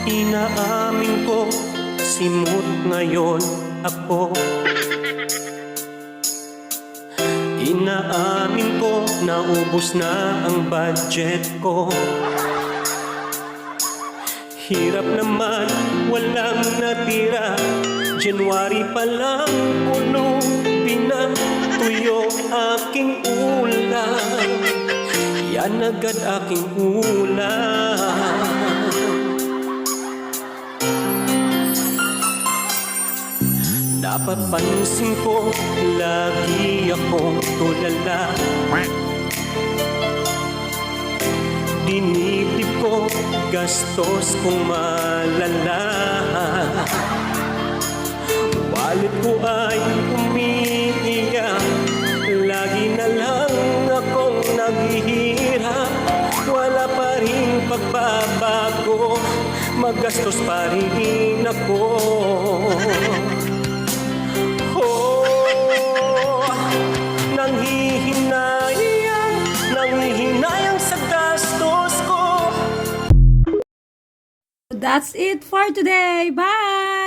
Inaamin ko, simut ngayon ako. Inaamin ko, naubos na ang budget ko. Hirap naman, walang natira. January pa lang, puno, pinatuyo aking ulam. Yan agad aking ulam. Napapansin ko, lagi akong tulala. Dinibdib ko, gastos kong malala. Wallet ko ay umiiyak, lagi na lang akong naghihirap. Wala pa rin pagbabago, magastos pa rin ako. Nanghihinayang sa gastos ko. That's it for today. Bye!